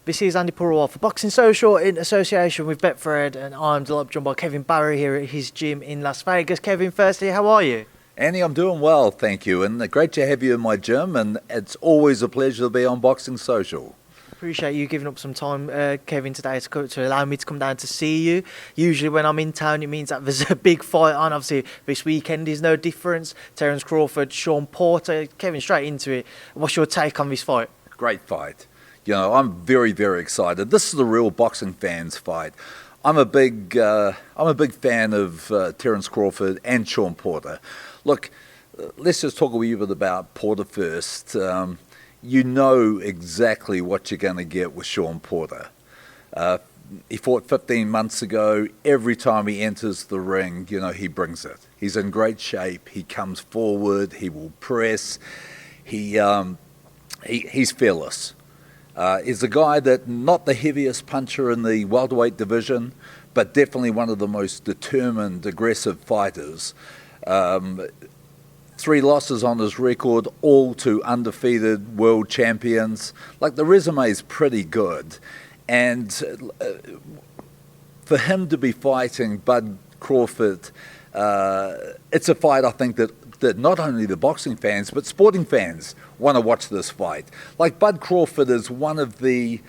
This is Andi Purewal for Boxing Social in association with Betfred, and I'm delighted joined by Kevin Barry here at his gym in Las Vegas. Kevin, firstly, how are you? Andy, I'm doing well, thank you, and great to have you in my gym, and it's always a pleasure to be on Boxing Social. Appreciate you giving up some time, Kevin, today to allow me to come down to see you. Usually when I'm in town, it means that there's a big fight on. Obviously, this weekend is no difference. Terence Crawford, Shawn Porter. Kevin, straight into it. What's your take on this fight? Great fight. You know, I'm very, very excited. This is a real boxing fans fight. I'm a big fan of Terence Crawford and Shawn Porter. Look, let's just talk a wee bit about Porter first. You know exactly what you're going to get with Shawn Porter. He fought 15 months ago. Every time he enters the ring, you know, he brings it. He's in great shape. He comes forward. He will press. He's fearless. He's a guy that not the heaviest puncher in the welterweight division, but definitely one of the most determined, aggressive fighters. 3 losses on his record, all to undefeated world champions. Like, the resume is pretty good. And for him to be fighting Bud Crawford, it's a fight, I think, that not only the boxing fans, but sporting fans want to watch this fight. Like, Bud Crawford is one of the,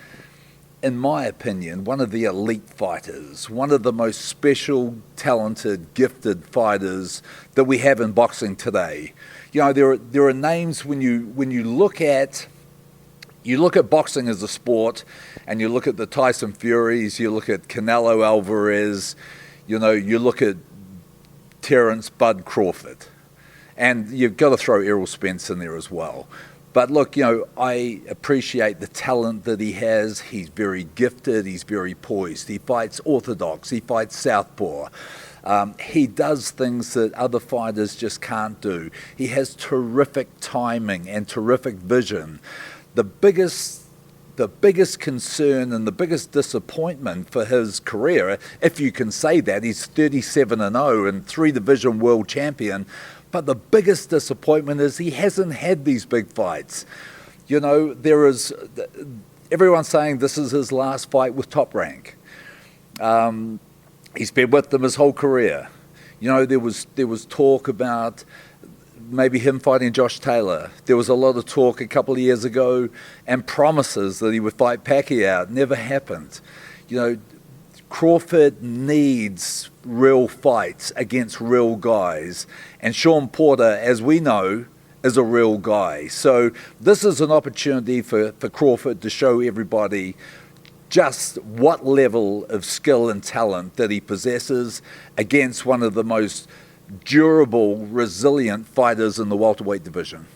in my opinion, one of the elite fighters, one of the most special, talented, gifted fighters that we have in boxing today. You know, there are names when you look at boxing as a sport, and you look at the Tyson Furies, you look at Canelo Alvarez, you know, you look at Terence Bud Crawford, and you've got to throw Errol Spence in there as well. But look, you know, I appreciate the talent that he has. He's very gifted. He's very poised. He fights orthodox. He fights southpaw. He does things that other fighters just can't do. He has terrific timing and terrific vision. The biggest concern and the biggest disappointment for his career, if you can say that, he's 37-0 and 3-division world champion. But the biggest disappointment is he hasn't had these big fights. You know, everyone's saying this is his last fight with Top Rank. He's been with them his whole career. You know, there was talk about maybe him fighting Josh Taylor. There was a lot of talk a couple of years ago and promises that he would fight Pacquiao. It never happened. You know, Crawford needs real fights against real guys, and Shawn Porter, as we know, is a real guy. So this is an opportunity for Crawford to show everybody just what level of skill and talent that he possesses against one of the most durable, resilient fighters in the welterweight division.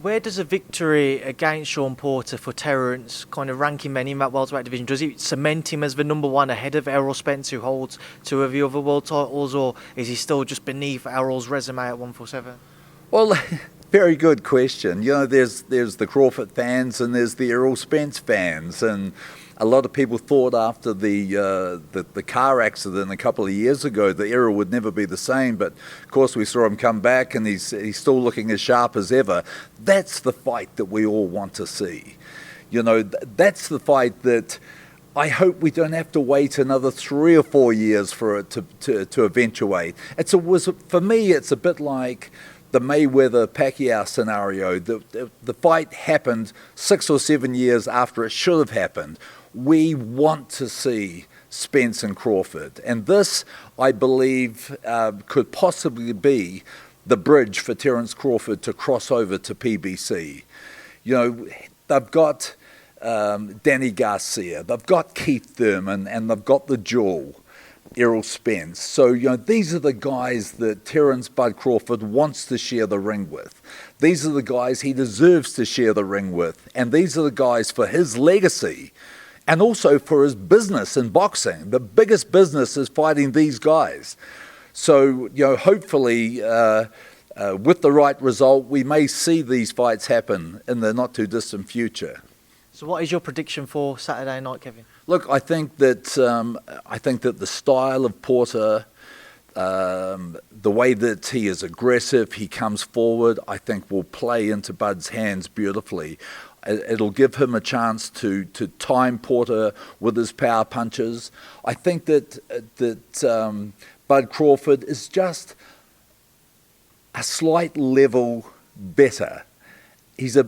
Where does a victory against Shawn Porter for Terence kind of rank him in that welterweight division? Does it cement him as the number one ahead of Errol Spence, who holds 2 of the other world titles, or is he still just beneath Errol's resume at 147? Well, very good question. You know, there's the Crawford fans and there's the Errol Spence fans, and a lot of people thought after the car accident a couple of years ago that Errol would never be the same, but of course we saw him come back and he's still looking as sharp as ever. That's the fight that we all want to see. You know, that's the fight that I hope we don't have to wait another 3 or 4 years for it to eventuate. For me, it's a bit like the Mayweather-Pacquiao scenario. The fight happened 6 or 7 years after it should have happened. We want to see Spence and Crawford. And this, I believe, could possibly be the bridge for Terence Crawford to cross over to PBC. You know, they've got Danny Garcia, they've got Keith Thurman, and they've got the jewel, Errol Spence. So, you know, these are the guys that Terence Bud Crawford wants to share the ring with. These are the guys he deserves to share the ring with. And these are the guys for his legacy and also for his business in boxing. The biggest business is fighting these guys. So, you know, hopefully with the right result, we may see these fights happen in the not too distant future. So what is your prediction for Saturday night, Kevin? Look, I think that the style of Porter, the way that he is aggressive, he comes forward, I think will play into Bud's hands beautifully. It'll give him a chance to time Porter with his power punches. I think that Bud Crawford is just a slight level better. He's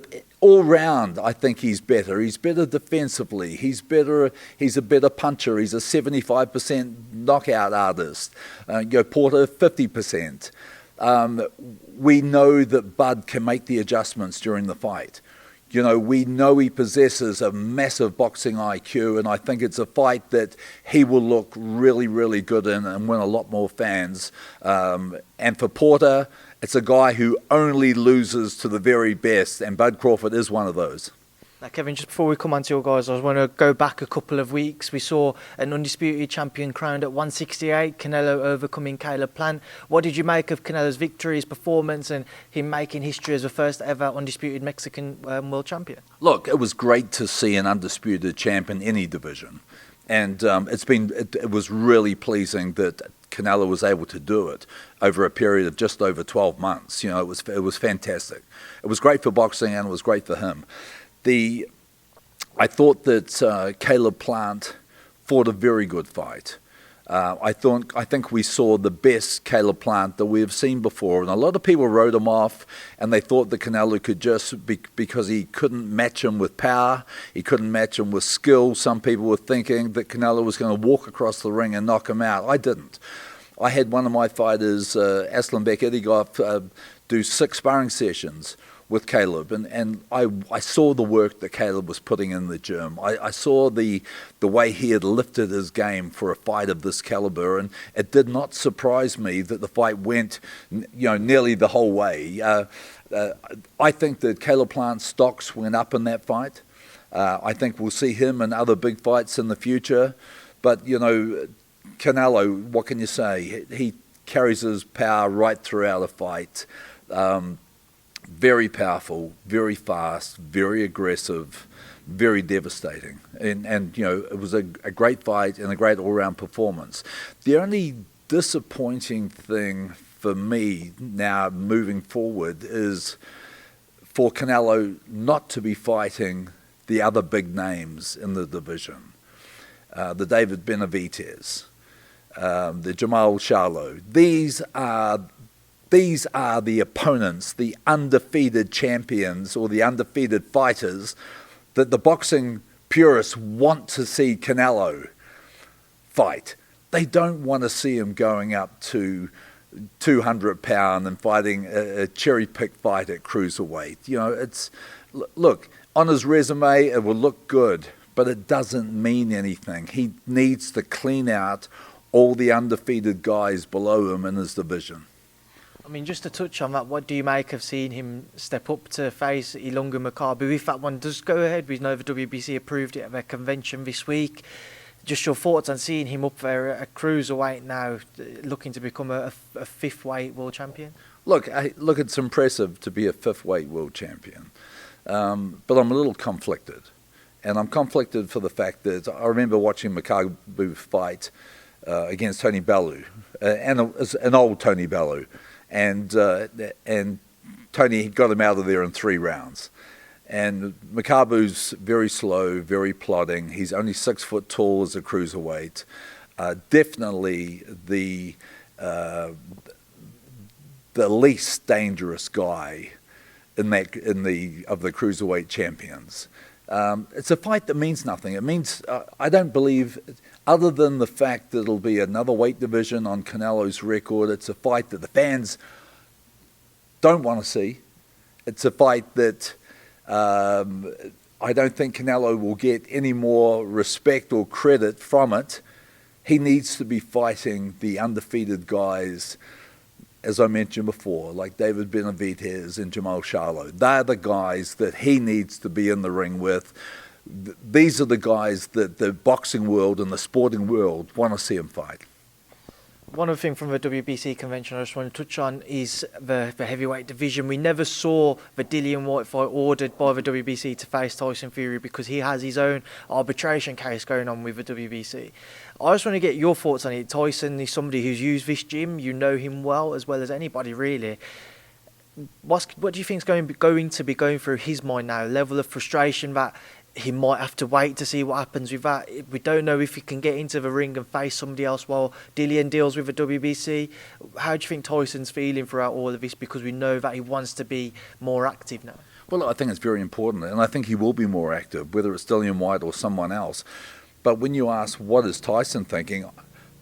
all round. I think he's better. He's better defensively. He's better. He's a better puncher. He's a 75% knockout artist. Porter 50%. We know that Bud can make the adjustments during the fight. We know he possesses a massive boxing IQ, and I think it's a fight that he will look really, really good in and win a lot more fans. And for Porter, it's a guy who only loses to the very best, and Bud Crawford is one of those. Now, Kevin, just before we come on to your guys, I want to go back a couple of weeks. We saw an undisputed champion crowned at 168, Canelo overcoming Caleb Plant. What did you make of Canelo's victory, his performance, and him making history as the first ever undisputed Mexican world champion? Look, it was great to see an undisputed champ in any division. And it was really pleasing that Canelo was able to do it over a period of just over 12 months. It was fantastic. It was great for boxing, and it was great for him. I thought that Caleb Plant fought a very good fight. I think we saw the best Caleb Plant that we have seen before, and a lot of people wrote him off, and they thought that Canelo could just because he couldn't match him with power, he couldn't match him with skill. Some people were thinking that Canelo was going to walk across the ring and knock him out. I didn't. I had one of my fighters, Aslanbek Edigov, do 6 sparring sessions with Caleb, and I saw the work that Caleb was putting in the gym. I saw the way he had lifted his game for a fight of this caliber, and it did not surprise me that the fight went nearly the whole way. I think that Caleb Plant's stocks went up in that fight. I think we'll see him in other big fights in the future, but Canelo, what can you say? He carries his power right throughout a fight. Very powerful, very fast, very aggressive, very devastating. And it was a great fight and a great all-round performance. The only disappointing thing for me now moving forward is for Canelo not to be fighting the other big names in the division. The David Benavidez, the Jamal Charlo. These are the opponents, the undefeated champions or the undefeated fighters that the boxing purists want to see Canelo fight. They don't want to see him going up to 200 pound and fighting a cherry-picked fight at cruiserweight. Look, on his resume it will look good, but it doesn't mean anything. He needs to clean out all the undefeated guys below him in his division. I mean, just to touch on that, what do you make of seeing him step up to face Canelo-Makabu? If that one does go ahead, we know the WBC approved it at their convention this week. Just your thoughts on seeing him up there at a cruiserweight now, looking to become a 5th weight world champion? Look, it's impressive to be a 5th weight world champion, but I'm a little conflicted. And I'm conflicted for the fact that I remember watching Makabu fight against Tony Bellew, and an old Tony Bellew. And Tony got him out of there in 3 rounds. And Makabu's very slow, very plodding. He's only 6 foot tall as a cruiserweight. Definitely the least dangerous guy of the cruiserweight champions. It's a fight that means nothing. It means I don't believe, other than the fact that it'll be another weight division on Canelo's record, it's a fight that the fans don't want to see. It's a fight that I don't think Canelo will get any more respect or credit from it. He needs to be fighting the undefeated guys, as I mentioned before, like David Benavidez and Jamal Charlo. They're the guys that he needs to be in the ring with. These are the guys that the boxing world and the sporting world want to see him fight. One other thing from the WBC convention I just want to touch on is the heavyweight division. We never saw the Dillian Whyte fight ordered by the WBC to face Tyson Fury because he has his own arbitration case going on with the WBC. I just want to get your thoughts on it. Tyson is somebody who's used this gym. You know him well as anybody, really. what do you think is going to be going through his mind now? Level of frustration that he might have to wait to see what happens with that. We don't know if he can get into the ring and face somebody else while Dillian deals with the WBC. How do you think Tyson's feeling throughout all of this? Because we know that he wants to be more active now. Well, I think it's very important, and I think he will be more active, whether it's Dillian Whyte or someone else. But when you ask what is Tyson thinking,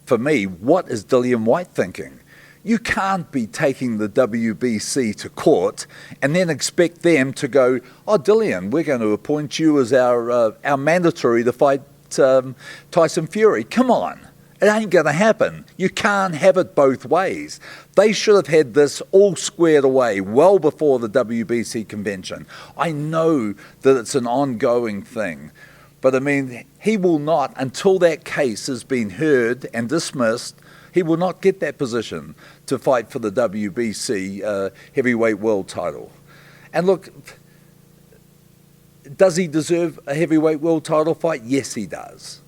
for me, what is Dillian Whyte thinking? You can't be taking the WBC to court and then expect them to go, oh, Dillian, we're going to appoint you as our mandatory to fight Tyson Fury. Come on. It ain't going to happen. You can't have it both ways. They should have had this all squared away well before the WBC convention. I know that it's an ongoing thing. But I mean, he will not, until that case has been heard and dismissed, he will not get that position to fight for the WBC heavyweight world title. And look, does he deserve a heavyweight world title fight? Yes, he does.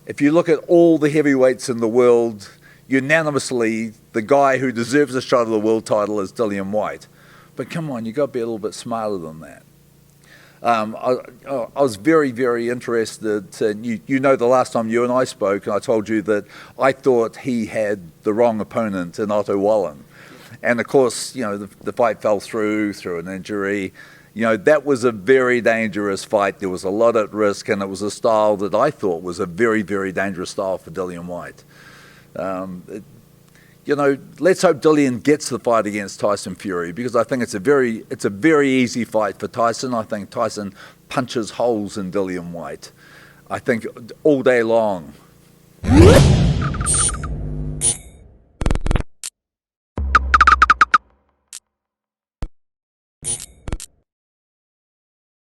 If you look at all the heavyweights in the world, unanimously, the guy who deserves a shot at the world title is Dillian Whyte. But come on, you've got to be a little bit smarter than that. I was very, very interested. You know, the last time you and I spoke, I told you that I thought he had the wrong opponent in Otto Wallen. And of course, you know, the fight fell through an injury. You know, that was a very dangerous fight. There was a lot at risk, and it was a style that I thought was a very, very dangerous style for Dillian Whyte. You know, let's hope Dillian gets the fight against Tyson Fury, because I think it's a very easy fight for Tyson. I think Tyson punches holes in Dillian Whyte. I think all day long.